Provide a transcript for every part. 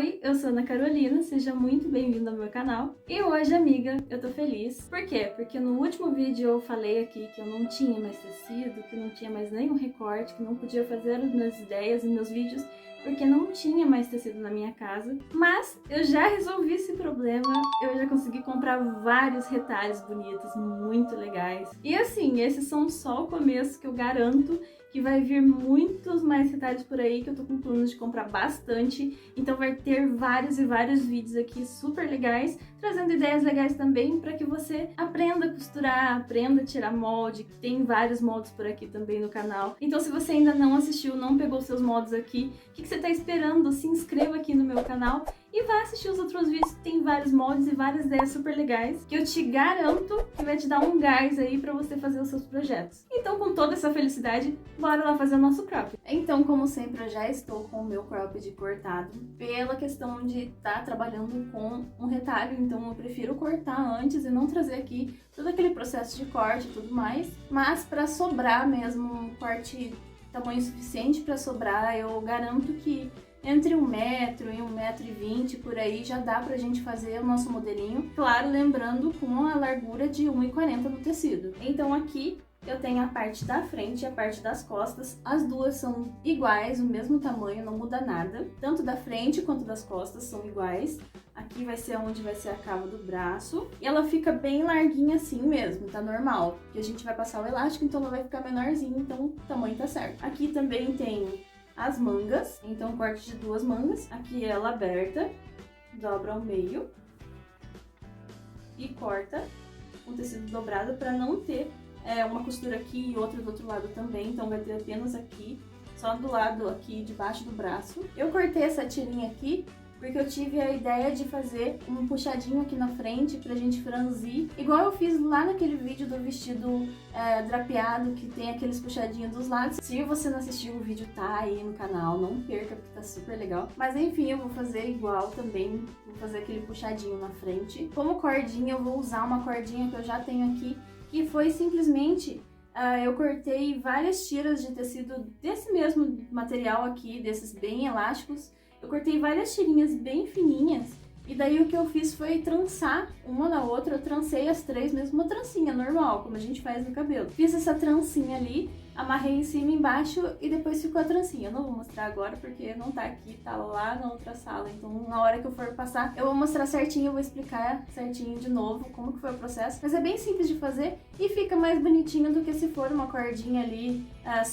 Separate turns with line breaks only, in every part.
Oi, eu sou Ana Carolina, seja muito bem-vinda ao meu canal. E hoje, amiga, eu tô feliz. Por quê? Porque no último vídeo eu falei aqui que eu não tinha mais tecido, que não tinha mais nenhum recorte, que não podia fazer as minhas ideias e meus vídeos, porque não tinha mais tecido na minha casa. Mas eu já resolvi esse problema, eu já consegui comprar vários retalhos bonitos, muito legais. E assim, esses são só o começo, que eu garanto que vai vir muitos mais retalhos por aí, que eu tô com planos de comprar bastante. Então vai ter vários e vários vídeos aqui super legais, trazendo ideias legais também para que você aprenda a costurar, aprenda a tirar molde, que tem vários moldes por aqui também no canal. Então se você ainda não assistiu, não pegou seus moldes aqui, o que você tá esperando? Se inscreva aqui no meu canal e vá assistir os outros vídeos, que tem vários moldes e várias ideias super legais, que eu te garanto que vai te dar um gás aí pra você fazer os seus projetos. Então, com toda essa felicidade, bora lá fazer o nosso cropped. Então, como sempre, eu já estou com o meu cropped cortado, pela questão de estar trabalhando com um retalho, então eu prefiro cortar antes e não trazer aqui todo aquele processo de corte e tudo mais, mas pra sobrar mesmo um corte tamanho suficiente pra sobrar, eu garanto que entre 1 metro e 1,20 m por aí já dá pra gente fazer o nosso modelinho. Claro, lembrando com a largura de 1,40 m do tecido. Então aqui eu tenho a parte da frente e a parte das costas. As duas são iguais, o mesmo tamanho, não muda nada. Tanto da frente quanto das costas são iguais. Aqui vai ser onde vai ser a cava do braço. E ela fica bem larguinha assim mesmo, tá normal. Porque a gente vai passar o elástico, então ela vai ficar menorzinha, então o tamanho tá certo. Aqui também tem as mangas, então corte de 2 mangas. Aqui ela aberta, dobra ao meio e corta com tecido dobrado para não ter uma costura aqui e outra do outro lado também, então vai ter apenas aqui, só do lado aqui debaixo do braço. Eu cortei essa tirinha aqui porque eu tive a ideia de fazer um puxadinho aqui na frente pra gente franzir, igual eu fiz lá naquele vídeo do vestido drapeado, que tem aqueles puxadinhos dos lados. Se você não assistiu, o vídeo tá aí no canal, não perca, porque tá super legal. Mas enfim, eu vou fazer igual também, vou fazer aquele puxadinho na frente. Como cordinha, eu vou usar uma cordinha que eu já tenho aqui, que foi simplesmente... eu cortei várias tiras de tecido desse mesmo material aqui, desses bem elásticos. Eu cortei várias tirinhas bem fininhas e daí o que eu fiz foi trançar uma na outra. Eu trancei as três, mesmo uma trancinha normal, como a gente faz no cabelo. Fiz essa trancinha ali, amarrei em cima e embaixo e depois ficou a trancinha. Eu não vou mostrar agora porque não tá aqui, tá lá na outra sala. Então na hora que eu for passar eu vou mostrar certinho, eu vou explicar certinho de novo como que foi o processo. Mas é bem simples de fazer e fica mais bonitinho do que se for uma cordinha ali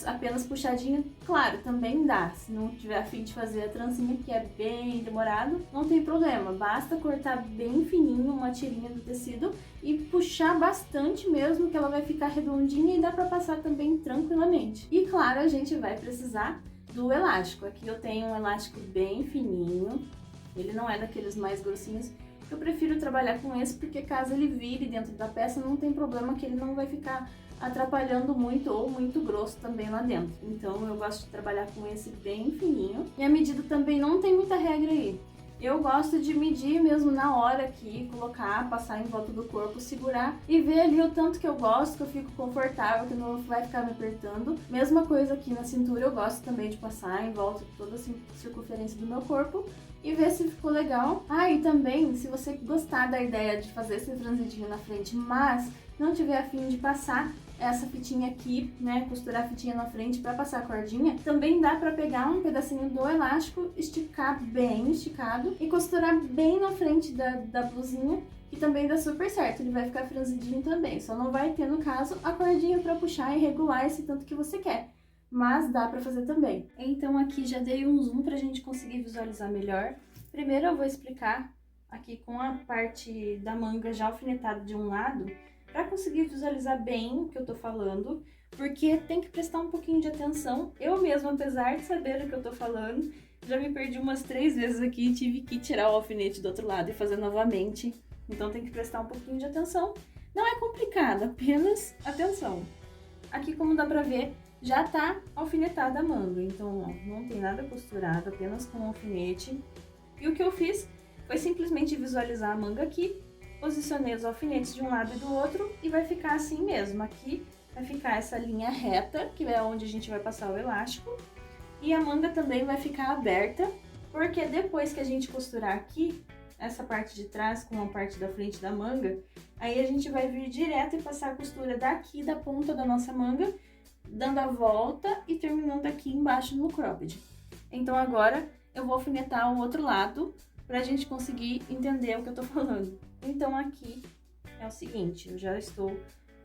apenas puxadinha. Claro, também dá, se não tiver a fim de fazer a trancinha, que é bem demorado, não tem problema. Basta cortar bem fininho uma tirinha do tecido e puxar bastante mesmo, que ela vai ficar redondinha e dá pra passar também tranquilamente. E claro, a gente vai precisar do elástico. Aqui eu tenho um elástico bem fininho, ele não é daqueles mais grossinhos. Eu prefiro trabalhar com esse porque caso ele vire dentro da peça, não tem problema, que ele não vai ficar atrapalhando muito ou muito grosso também lá dentro. Então eu gosto de trabalhar com esse bem fininho. E a medida também não tem muita regra aí. Eu gosto de medir mesmo na hora aqui, colocar, passar em volta do corpo, segurar e ver ali o tanto que eu gosto, que eu fico confortável, que não vai ficar me apertando. Mesma coisa aqui na cintura, eu gosto também de passar em volta de toda a circunferência do meu corpo e ver se ficou legal. E também, se você gostar da ideia de fazer esse franzidinho na frente, mas não tiver a fim de passar essa fitinha aqui, né, costurar a fitinha na frente para passar a cordinha, também dá para pegar um pedacinho do elástico, esticar bem esticado e costurar bem na frente da blusinha, que também dá super certo. Ele vai ficar franzidinho também, só não vai ter, no caso, a cordinha para puxar e regular esse tanto que você quer, mas dá para fazer também. Então aqui já dei um zoom pra gente conseguir visualizar melhor. Primeiro eu vou explicar aqui com a parte da manga já alfinetada de um lado, para conseguir visualizar bem o que eu tô falando, porque tem que prestar um pouquinho de atenção. Eu mesma, apesar de saber o que eu tô falando, já me perdi umas 3 vezes aqui e tive que tirar o alfinete do outro lado e fazer novamente. Então tem que prestar um pouquinho de atenção. Não é complicado, apenas atenção. Aqui, como dá pra ver, já tá alfinetada a manga, então ó, não tem nada costurado, apenas com o alfinete. E o que eu fiz foi simplesmente visualizar a manga aqui, posicionei os alfinetes de um lado e do outro e vai ficar assim mesmo. Aqui vai ficar essa linha reta, que é onde a gente vai passar o elástico. E a manga também vai ficar aberta, Porque depois que a gente costurar aqui, essa parte de trás com a parte da frente da manga, aí a gente vai vir direto e passar a costura daqui da ponta da nossa manga, dando a volta e terminando aqui embaixo no cropped. Então agora eu vou alfinetar o outro lado pra gente conseguir entender o que eu tô falando. Então aqui é o seguinte, eu já estou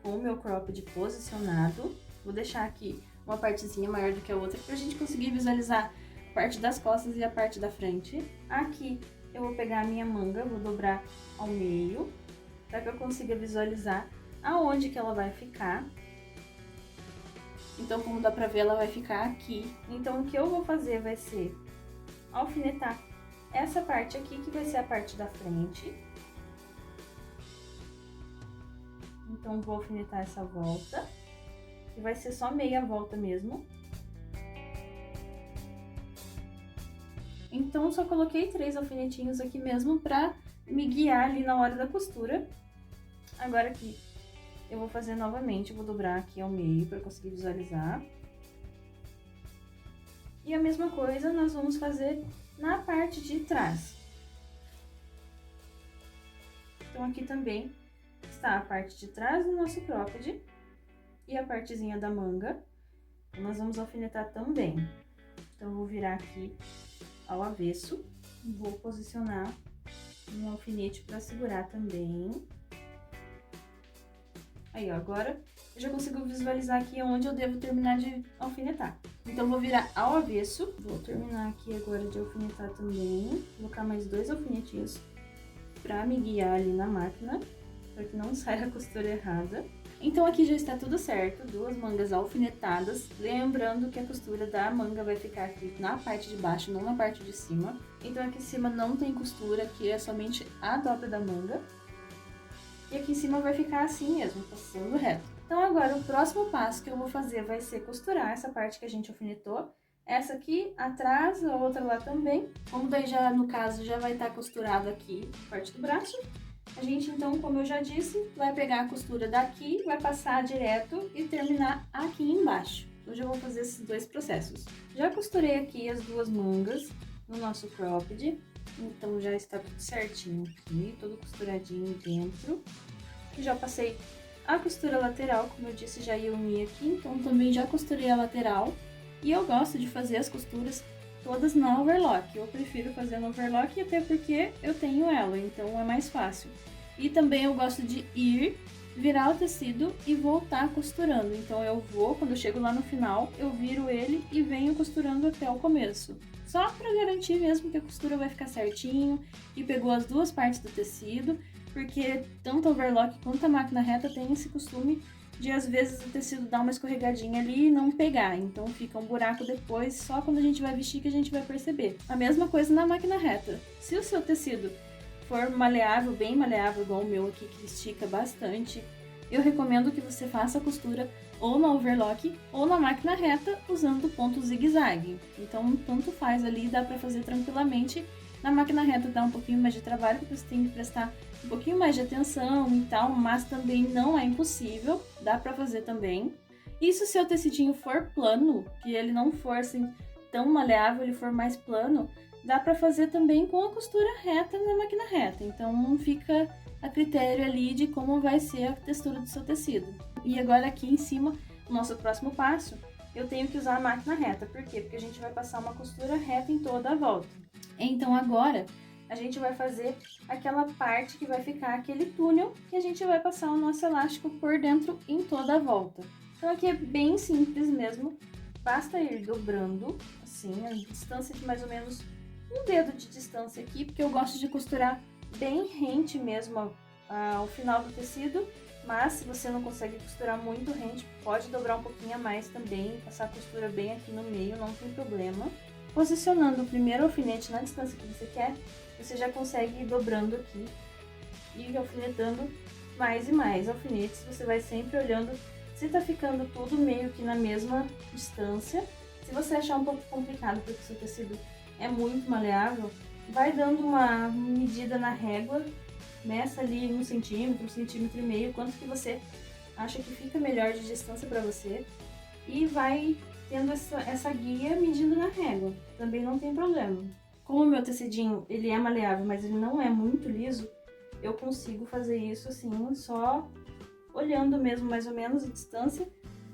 com o meu cropped posicionado, vou deixar aqui uma partezinha maior do que a outra pra gente conseguir visualizar a parte das costas e a parte da frente. Aqui eu vou pegar a minha manga, vou dobrar ao meio, para que eu consiga visualizar aonde que ela vai ficar. Então, como dá pra ver, ela vai ficar aqui. Então, o que eu vou fazer vai ser alfinetar essa parte aqui, que vai ser a parte da frente. Então, vou alfinetar essa volta, que vai ser só meia volta mesmo. Então, só coloquei 3 alfinetinhos aqui mesmo pra me guiar ali na hora da costura. Agora aqui, eu vou fazer novamente, eu vou dobrar aqui ao meio pra conseguir visualizar. E a mesma coisa nós vamos fazer na parte de trás. Então, aqui também está a parte de trás do nosso cropped e a partezinha da manga. Nós vamos alfinetar também. Então, eu vou virar aqui ao avesso, vou posicionar um alfinete para segurar também. Aí, ó, agora eu já consigo visualizar aqui onde eu devo terminar de alfinetar. Então, vou virar ao avesso, vou terminar aqui agora de alfinetar também, colocar mais 2 alfinetinhos para me guiar ali na máquina, para que não saia a costura errada. Então, aqui já está tudo certo, 2 mangas alfinetadas, lembrando que a costura da manga vai ficar aqui na parte de baixo, não na parte de cima. Então, aqui em cima não tem costura, aqui é somente a dobra da manga. E aqui em cima vai ficar assim mesmo, passando reto. Então, agora, o próximo passo que eu vou fazer vai ser costurar essa parte que a gente alfinetou. Essa aqui atrás, a outra lá também. Como daí já, no caso, já vai estar costurado aqui a parte do braço. A gente, então, como eu já disse, vai pegar a costura daqui, vai passar direto e terminar aqui embaixo. Hoje eu vou fazer esses 2 processos. Já costurei aqui as 2 mangas no nosso cropped, então já está tudo certinho aqui, todo costuradinho dentro. E já passei a costura lateral, como eu disse, já ia unir aqui, então também já costurei a lateral. E eu gosto de fazer as costuras todas na overlock. Eu prefiro fazer na overlock até porque eu tenho ela, então é mais fácil. E também eu gosto de ir, virar o tecido e voltar costurando. Então eu vou, quando eu chego lá no final, eu viro ele e venho costurando até o começo. Só para garantir mesmo que a costura vai ficar certinho e pegou as 2 partes do tecido, porque tanto a overlock quanto a máquina reta tem esse costume de às vezes o tecido dar uma escorregadinha ali e não pegar, então fica um buraco depois, só quando a gente vai vestir que a gente vai perceber. A mesma coisa na máquina reta. Se o seu tecido for maleável, bem maleável, igual o meu aqui, que estica bastante, eu recomendo que você faça a costura ou na overlock ou na máquina reta usando ponto zigue-zague. Então, tanto faz ali, dá pra fazer tranquilamente. Na máquina reta dá um pouquinho mais de trabalho, porque você tem que prestar um pouquinho mais de atenção e tal, mas também não é impossível, dá pra fazer também. E se o seu tecidinho for plano, que ele não for assim tão maleável, ele for mais plano, dá pra fazer também com a costura reta na máquina reta. Então fica a critério ali de como vai ser a textura do seu tecido. E agora aqui em cima, o nosso próximo passo, eu tenho que usar a máquina reta. Por quê? Porque a gente vai passar uma costura reta em toda a volta. Então agora a gente vai fazer aquela parte que vai ficar aquele túnel que a gente vai passar o nosso elástico por dentro em toda a volta. Então aqui é bem simples mesmo, basta ir dobrando assim, a distância de mais ou menos um dedo de distância aqui, porque eu gosto de costurar bem rente mesmo ao final do tecido, mas se você não consegue costurar muito rente, pode dobrar um pouquinho a mais também, passar a costura bem aqui no meio, não tem problema. Posicionando o primeiro alfinete na distância que você quer, você já consegue ir dobrando aqui e alfinetando mais e mais alfinetes. Você vai sempre olhando se tá ficando tudo meio que na mesma distância. Se você achar um pouco complicado porque o seu tecido é muito maleável, vai dando uma medida na régua, meça ali 1 centímetro, 1,5 centímetros, quanto que você acha que fica melhor de distância para você, e vai tendo essa guia medindo na régua, também não tem problema. Como o meu tecidinho, ele é maleável, mas ele não é muito liso, eu consigo fazer isso assim, só olhando mesmo mais ou menos a distância.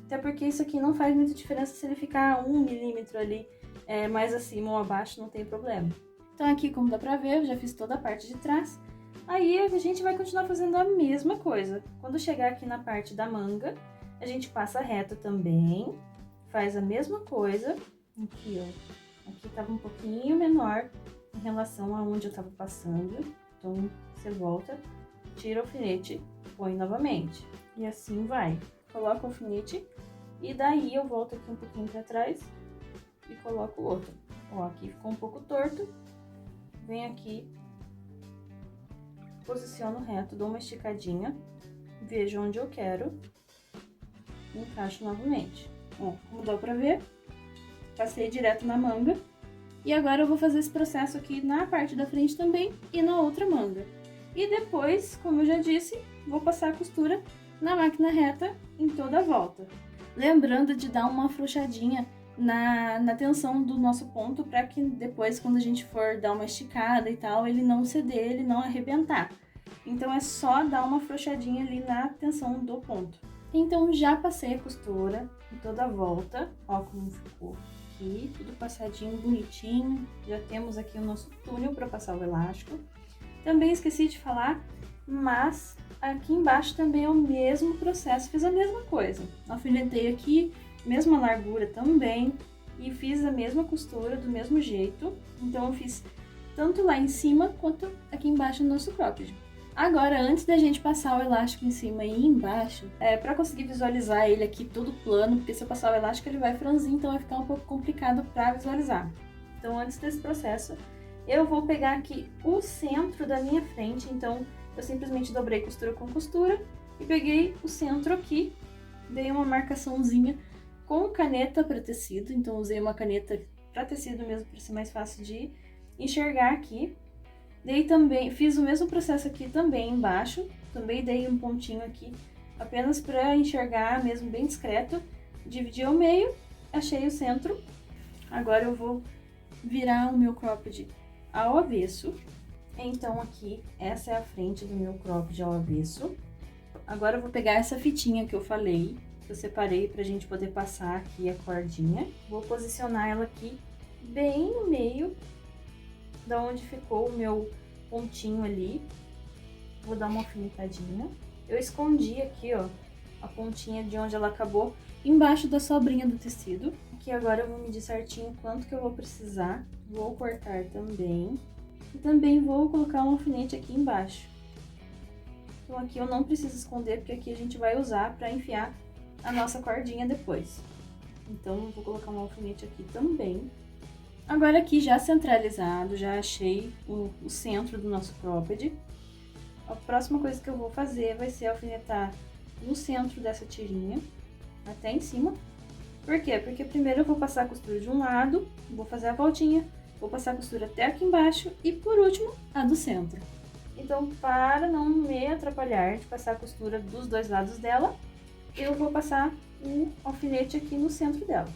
Até porque isso aqui não faz muita diferença se ele ficar 1 milímetro ali mais acima ou abaixo, não tem problema. Então aqui, como dá pra ver, eu já fiz toda a parte de trás. Aí a gente vai continuar fazendo a mesma coisa. Quando chegar aqui na parte da manga, a gente passa reto também, faz a mesma coisa. Aqui, ó, aqui tava um pouquinho menor em relação a onde eu tava passando. Então, você volta, tira o alfinete, põe novamente. E assim vai. Coloca o alfinete e daí eu volto aqui um pouquinho pra trás e coloco o outro. Ó, aqui ficou um pouco torto. Venho aqui, posiciono reto, dou uma esticadinha, vejo onde eu quero e encaixo novamente. Ó, como dá pra ver, passei direto na manga. E agora eu vou fazer esse processo aqui na parte da frente também e na outra manga. E depois, como eu já disse, vou passar a costura na máquina reta em toda a volta. Lembrando de dar uma afrouxadinha na tensão do nosso ponto, para que depois, quando a gente for dar uma esticada e tal, ele não ceder, ele não arrebentar. Então é só dar uma afrouxadinha ali na tensão do ponto. Então já passei a costura em toda a volta, ó como ficou aqui, tudo passadinho, bonitinho. Já temos aqui o nosso túnel para passar o elástico. Também esqueci de falar, mas aqui embaixo também é o mesmo processo, fiz a mesma coisa. Alfinetei aqui, mesma largura também, e fiz a mesma costura do mesmo jeito. Então eu fiz tanto lá em cima quanto aqui embaixo no nosso cropped. Agora, antes da gente passar o elástico em cima e embaixo, para conseguir visualizar ele aqui todo plano, porque se eu passar o elástico ele vai franzir, então vai ficar um pouco complicado para visualizar. Então, antes desse processo, eu vou pegar aqui o centro da minha frente, então eu simplesmente dobrei costura com costura e peguei o centro aqui, dei uma marcaçãozinha com caneta para tecido, então usei uma caneta para tecido mesmo, para ser mais fácil de enxergar aqui. Dei também, fiz o mesmo processo aqui também embaixo, também dei um pontinho aqui, apenas para enxergar mesmo bem discreto. Dividi ao meio, achei o centro. Agora eu vou virar o meu cropped ao avesso. Então aqui, essa é a frente do meu cropped ao avesso. Agora eu vou pegar essa fitinha que eu falei, que eu separei pra gente poder passar aqui a cordinha. Vou posicionar ela aqui bem no meio da onde ficou o meu pontinho ali. Vou dar uma alfinetadinha. Eu escondi aqui, ó, a pontinha de onde ela acabou embaixo da sobrinha do tecido. Aqui agora eu vou medir certinho quanto que eu vou precisar. Vou cortar também. E também vou colocar um alfinete aqui embaixo. Então aqui eu não preciso esconder, porque aqui a gente vai usar para enfiar a nossa cordinha depois. Então eu vou colocar um alfinete aqui também. Agora aqui já centralizado, já achei o centro do nosso cropped. A próxima coisa que eu vou fazer vai ser alfinetar no centro dessa tirinha, até em cima. Por quê? Porque primeiro eu vou passar a costura de um lado, vou fazer a voltinha, vou passar a costura até aqui embaixo e por último a do centro. Então, para não me atrapalhar de passar a costura dos dois lados dela, eu vou passar um alfinete aqui no centro dela.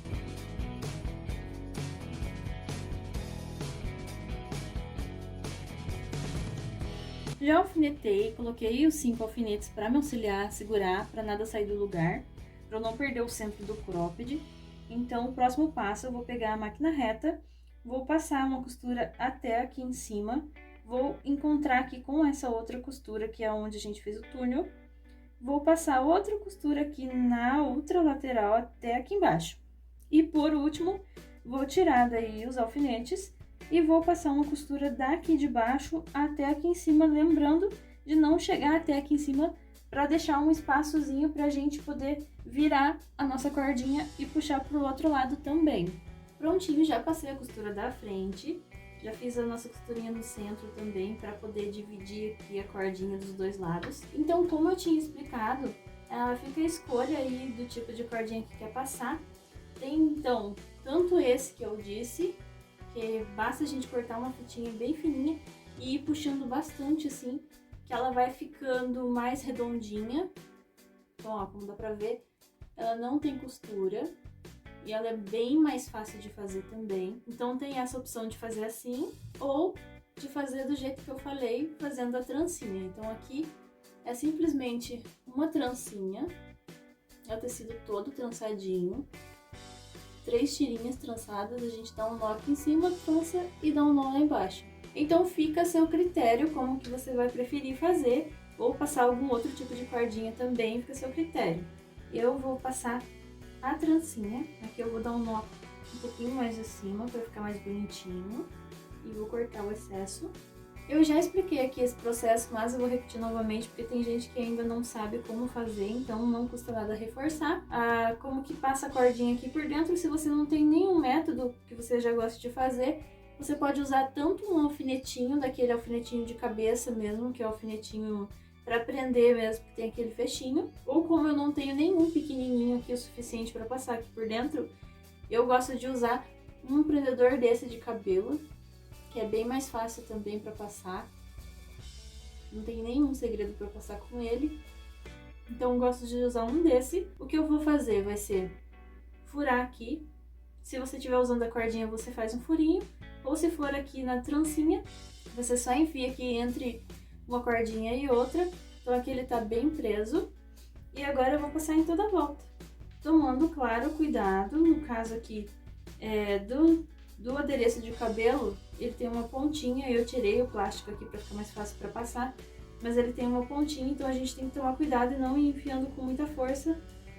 Já alfinetei, coloquei os 5 alfinetes para me auxiliar, segurar, para nada sair do lugar, para eu não perder o centro do cropped. Então, o próximo passo, eu vou pegar a máquina reta, vou passar uma costura até aqui em cima, vou encontrar aqui com essa outra costura, que é onde a gente fez o túnel, vou passar outra costura aqui na outra lateral até aqui embaixo. E por último, vou tirar daí os alfinetes e vou passar uma costura daqui de baixo até aqui em cima, lembrando de não chegar até aqui em cima para deixar um espaçozinho para a gente poder virar a nossa cordinha e puxar para o outro lado também. Prontinho, já passei a costura da frente, já fiz a nossa costurinha no centro também para poder dividir aqui a cordinha dos dois lados. Então, como eu tinha explicado, fica a escolha aí do tipo de cordinha que quer passar. Tem então tanto esse que eu disse, que basta a gente cortar uma fitinha bem fininha e ir puxando bastante assim, que ela vai ficando mais redondinha. Então, ó, como dá pra ver, ela não tem costura. e ela é bem mais fácil de fazer também. Então tem essa opção de fazer assim ou de fazer do jeito que eu falei, fazendo a trancinha. Então aqui é simplesmente uma trancinha, é o tecido todo trançadinho, 3 tirinhas trançadas, a gente dá um nó aqui em cima, trança e dá um nó lá embaixo. Então fica a seu critério como que você vai preferir fazer, ou passar algum outro tipo de cordinha também, fica a seu critério. Eu vou passar a trancinha, aqui eu vou dar um nó um pouquinho mais acima para ficar mais bonitinho e vou cortar o excesso. Eu já expliquei aqui esse processo, mas eu vou repetir novamente porque tem gente que ainda não sabe como fazer, então não custa nada reforçar. Como que passa a cordinha aqui por dentro, se você não tem nenhum método que você já gosta de fazer, você pode usar tanto um alfinetinho, daquele alfinetinho de cabeça mesmo, que é o alfinetinho para prender mesmo, que tem aquele fechinho, ou como eu não tenho nenhum pequenininho aqui o suficiente para passar aqui por dentro, eu gosto de usar um prendedor desse de cabelo, que é bem mais fácil também para passar, não tem nenhum segredo para passar com ele, então eu gosto de usar um desse. O que eu vou fazer vai ser furar aqui, se você estiver usando a cordinha você faz um furinho, ou se for aqui na trancinha, você só enfia aqui entre uma cordinha e outra, então aqui ele tá bem preso. E agora eu vou passar em toda a volta, tomando, claro, cuidado, no caso aqui do adereço de cabelo, ele tem uma pontinha, eu tirei o plástico aqui para ficar mais fácil para passar, mas ele tem uma pontinha, então a gente tem que tomar cuidado e não ir enfiando com muita força,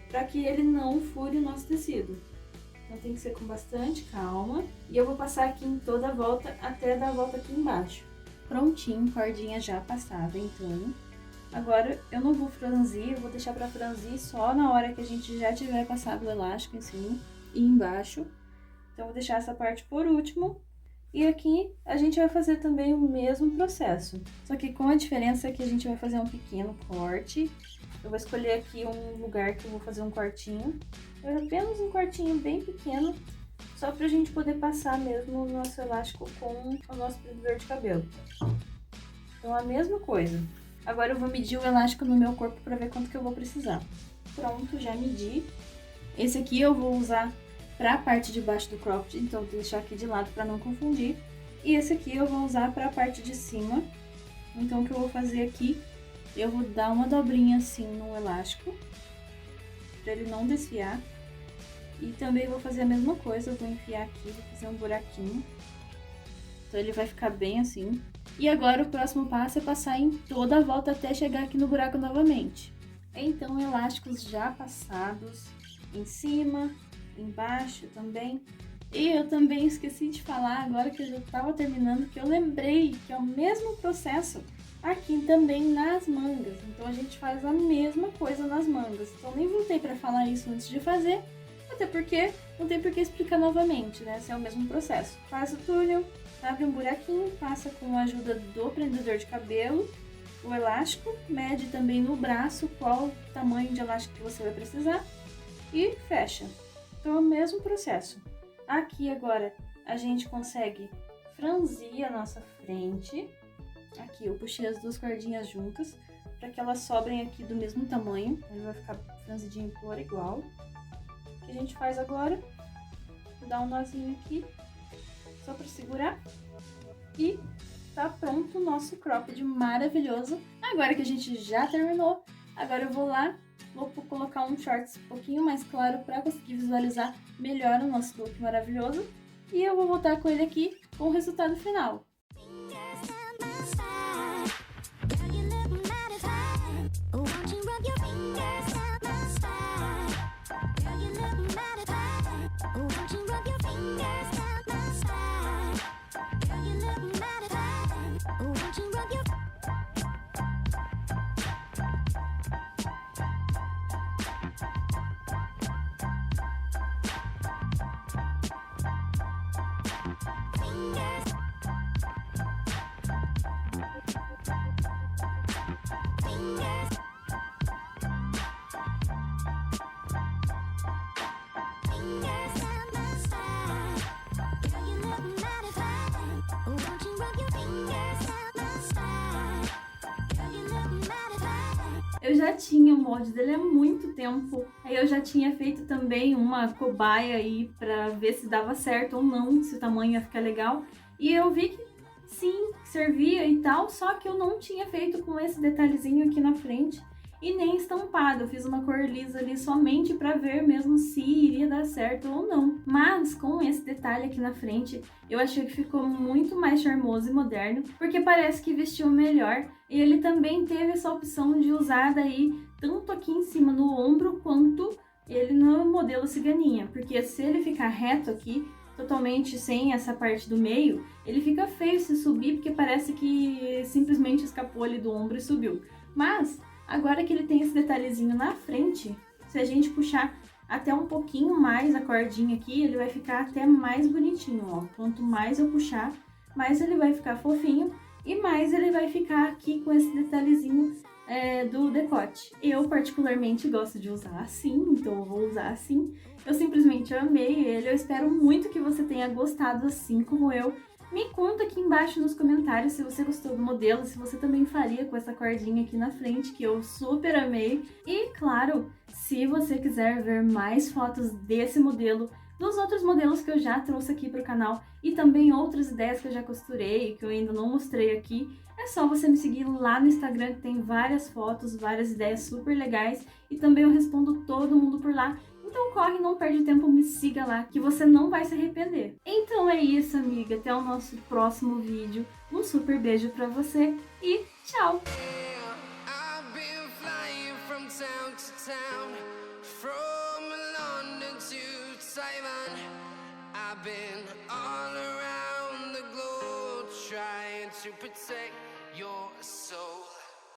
para que ele não fure o nosso tecido. Então tem que ser com bastante calma, e eu vou passar aqui em toda a volta, até dar a volta aqui embaixo. Prontinho, cordinha já passada, então. Agora eu não vou franzir, eu vou deixar para franzir só na hora que a gente já tiver passado o elástico em cima e embaixo. Então eu vou deixar essa parte por último. E aqui a gente vai fazer também o mesmo processo, só que com a diferença que a gente vai fazer um pequeno corte. Eu vou escolher aqui um lugar que eu vou fazer um cortinho, apenas um cortinho bem pequeno, só pra gente poder passar mesmo o nosso elástico com o nosso prendedor de cabelo. Então a mesma coisa. Agora eu vou medir o elástico no meu corpo pra ver quanto que eu vou precisar. Pronto, já medi. Esse aqui eu vou usar pra parte de baixo do cropped, então vou deixar aqui de lado pra não confundir. E esse aqui eu vou usar pra parte de cima. Então o que eu vou fazer aqui, eu vou dar uma dobrinha assim no elástico, pra ele não desfiar. E também vou fazer a mesma coisa, eu vou enfiar aqui, vou fazer um buraquinho. Então ele vai ficar bem assim. E agora o próximo passo é passar em toda a volta até chegar aqui no buraco novamente. Então elásticos já passados em cima, embaixo também. E eu também esqueci de falar, agora que eu já estava terminando, que eu lembrei que é o mesmo processo aqui também nas mangas. Então a gente faz a mesma coisa nas mangas. Então nem voltei para falar isso antes de fazer, até porque não tem por que explicar novamente, né? Esse é o mesmo processo. Faz o túnel, abre um buraquinho, passa com a ajuda do prendedor de cabelo, o elástico, mede também no braço qual o tamanho de elástico que você vai precisar e fecha. Então é o mesmo processo. Aqui agora a gente consegue franzir a nossa frente. Aqui eu puxei as duas cordinhas juntas para que elas sobrem aqui do mesmo tamanho. Ele vai ficar franzidinho por igual. O que a gente faz agora? Dá um nozinho aqui, só para segurar. E tá pronto o nosso cropped maravilhoso. Agora que a gente já terminou, agora eu vou lá, vou colocar um shorts um pouquinho mais claro para conseguir visualizar melhor o nosso look maravilhoso. E eu vou voltar com ele aqui com o resultado final. eu já tinha o molde dele há muito tempo. Aí eu já tinha feito também uma cobaia aí pra ver se dava certo ou não, se o tamanho ia ficar legal. E eu vi que sim, servia e tal, só que eu não tinha feito com esse detalhezinho aqui na frente e nem estampado. Eu fiz uma cor lisa ali somente para ver mesmo se iria dar certo ou não. Mas com esse detalhe aqui na frente, eu achei que ficou muito mais charmoso e moderno, porque parece que vestiu melhor. E ele também teve essa opção de usar daí tanto aqui em cima no ombro quanto ele no modelo ciganinha, porque se ele ficar reto aqui, totalmente sem essa parte do meio, ele fica feio se subir, porque parece que simplesmente escapou ali do ombro e subiu. Mas agora que ele tem esse detalhezinho na frente, se a gente puxar até um pouquinho mais a cordinha aqui, ele vai ficar até mais bonitinho, ó. Quanto mais eu puxar, mais ele vai ficar fofinho e mais ele vai ficar aqui com esse detalhezinho do decote. Eu particularmente gosto de usar assim, então eu vou usar assim. Eu simplesmente amei ele, eu espero muito que você tenha gostado assim como eu. Me conta aqui embaixo nos comentários se você gostou do modelo, se você também faria com essa cordinha aqui na frente, que eu super amei. E claro, se você quiser ver mais fotos desse modelo, dos outros modelos que eu já trouxe aqui para o canal e também outras ideias que eu já costurei, que eu ainda não mostrei aqui, é só você me seguir lá no Instagram, que tem várias fotos, várias ideias super legais e também eu respondo todo mundo por lá. Então corre, não perde tempo, me siga lá, que você não vai se arrepender. Então é isso, amiga. Até o nosso próximo vídeo. Um super beijo pra você e tchau! To protect your soul.